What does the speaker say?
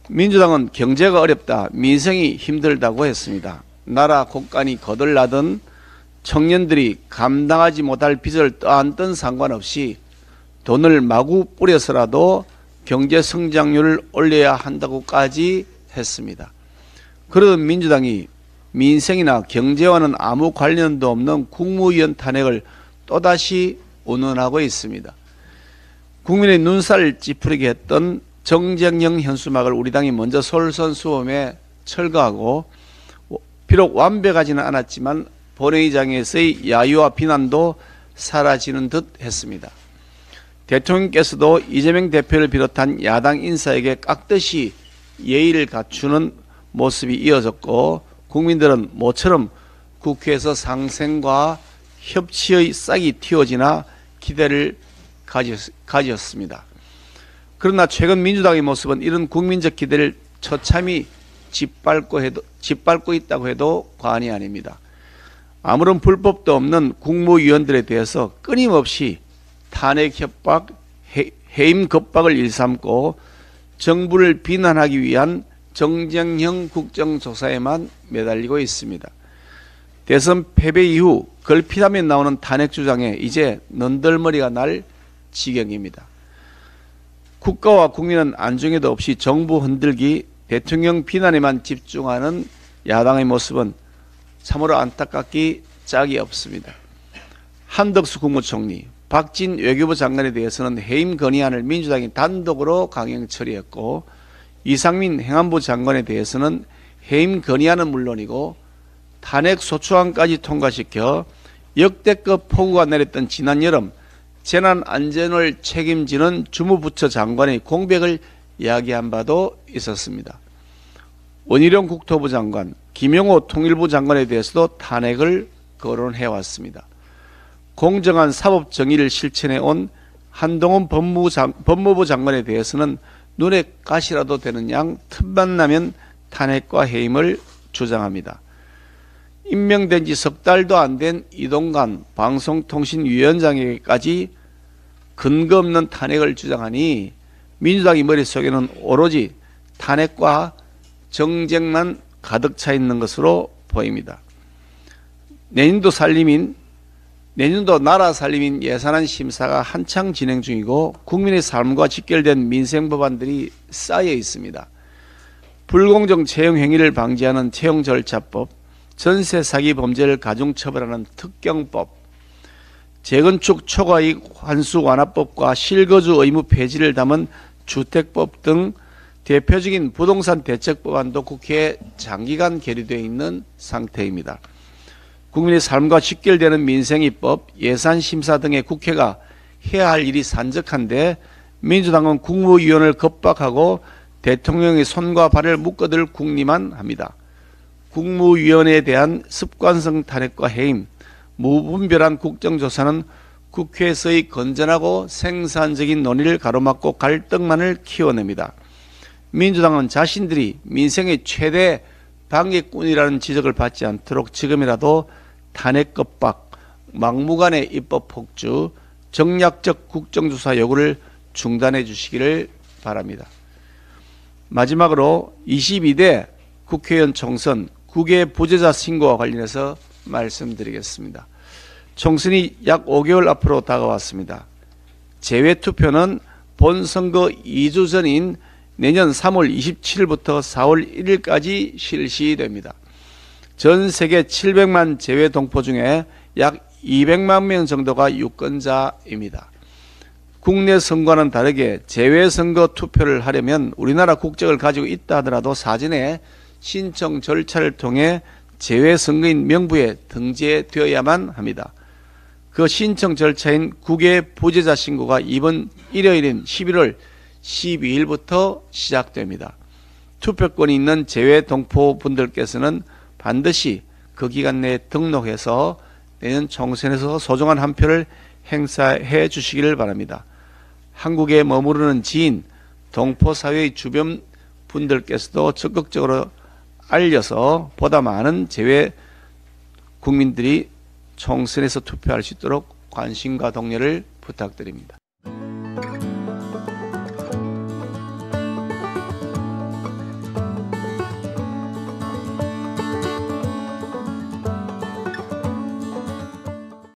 민주당은 경제가 어렵다, 민생이 힘들다고 했습니다. 나라 곳간이 거덜나던 청년들이 감당하지 못할 빚을 떠안든 상관없이 돈을 마구 뿌려서라도 경제 성장률을 올려야 한다고까지 했습니다. 그러던 민주당이 민생이나 경제와는 아무 관련도 없는 국무위원 탄핵을 또다시 운운하고 있습니다. 국민의 눈살을 찌푸리게 했던 정쟁형 현수막을 우리 당이 먼저 솔선수범에 철거하고, 비록 완벽하지는 않았지만 본회의장에서의 야유와 비난도 사라지는 듯 했습니다. 대통령께서도 이재명 대표를 비롯한 야당 인사에게 깍듯이 예의를 갖추는 모습이 이어졌고, 국민들은 모처럼 국회에서 상생과 협치의 싹이 틔워지나 기대를 가졌습니다. 그러나 최근 민주당의 모습은 이런 국민적 기대를 처참히 짓밟고 있다고 해도 과언이 아닙니다. 아무런 불법도 없는 국무위원들에 대해서 끊임없이 탄핵 협박, 해임 겁박을 일삼고 정부를 비난하기 위한 정쟁형 국정조사에만 매달리고 있습니다. 대선 패배 이후 걸핏하면 나오는 탄핵 주장에 이제 너덜머리가 날 지경입니다. 국가와 국민은 안중에도 없이 정부 흔들기, 대통령 비난에만 집중하는 야당의 모습은 참으로 안타깝기 짝이 없습니다. 한덕수 국무총리, 박진 외교부 장관에 대해서는 해임 건의안을 민주당이 단독으로 강행 처리했고, 이상민 행안부 장관에 대해서는 해임 건의안은 물론이고 탄핵 소추안까지 통과시켜 역대급 폭우가 내렸던 지난 여름 재난안전을 책임지는 주무부처 장관의 공백을 이야기한 바도 있었습니다. 원희룡 국토부 장관, 김용호 통일부 장관에 대해서도 탄핵을 거론해왔습니다. 공정한 사법 정의를 실천해온 한동훈 법무부 장관에 대해서는 눈에 가시라도 되는 양 틈만 나면 탄핵과 해임을 주장합니다. 임명된 지 석 달도 안 된 이동관 방송통신위원장에게까지 근거 없는 탄핵을 주장하니 민주당의 머릿속에는 오로지 탄핵과 정쟁만 가득 차 있는 것으로 보입니다. 내년도 나라 살림인 예산안 심사가 한창 진행 중이고 국민의 삶과 직결된 민생 법안들이 쌓여 있습니다. 불공정 채용 행위를 방지하는 채용절차법, 전세 사기 범죄를 가중처벌하는 특경법, 재건축 초과이익 환수 완화법과 실거주 의무 폐지를 담은 주택법 등 대표적인 부동산 대책 법안도 국회에 장기간 계류되어 있는 상태입니다. 국민의 삶과 직결되는 민생입법, 예산심사 등의 국회가 해야 할 일이 산적한데 민주당은 국무위원을 겁박하고 대통령의 손과 발을 묶어들 궁리만 합니다. 국무위원에 대한 습관성 탄핵과 해임, 무분별한 국정조사는 국회에서의 건전하고 생산적인 논의를 가로막고 갈등만을 키워냅니다. 민주당은 자신들이 민생의 최대 방해꾼이라는 지적을 받지 않도록 지금이라도 탄핵 겁박, 막무가내 입법 폭주, 정략적 국정조사 요구를 중단해 주시기를 바랍니다. 마지막으로 22대 국회의원 총선 국외 부재자 신고와 관련해서 말씀드리겠습니다. 총선이 약 5개월 앞으로 다가왔습니다. 재외투표는 본선거 2주 전인 내년 3월 27일부터 4월 1일까지 실시됩니다. 전 세계 700만 재외 동포 중에 약 200만 명 정도가 유권자입니다. 국내 선거와는 다르게 재외 선거 투표를 하려면 우리나라 국적을 가지고 있다 하더라도 사전에 신청 절차를 통해 재외 선거인 명부에 등재되어야만 합니다. 그 신청 절차인 국외 부재자 신고가 이번 일요일인 11월 12일부터 시작됩니다. 투표권이 있는 재외 동포분들께서는 반드시 그 기간 내에 등록해서 내년 총선에서 소중한 한 표를 행사해 주시기를 바랍니다. 한국에 머무르는 지인, 동포사회의 주변 분들께서도 적극적으로 알려서 보다 많은 재외 국민들이 총선에서 투표할 수 있도록 관심과 독려를 부탁드립니다.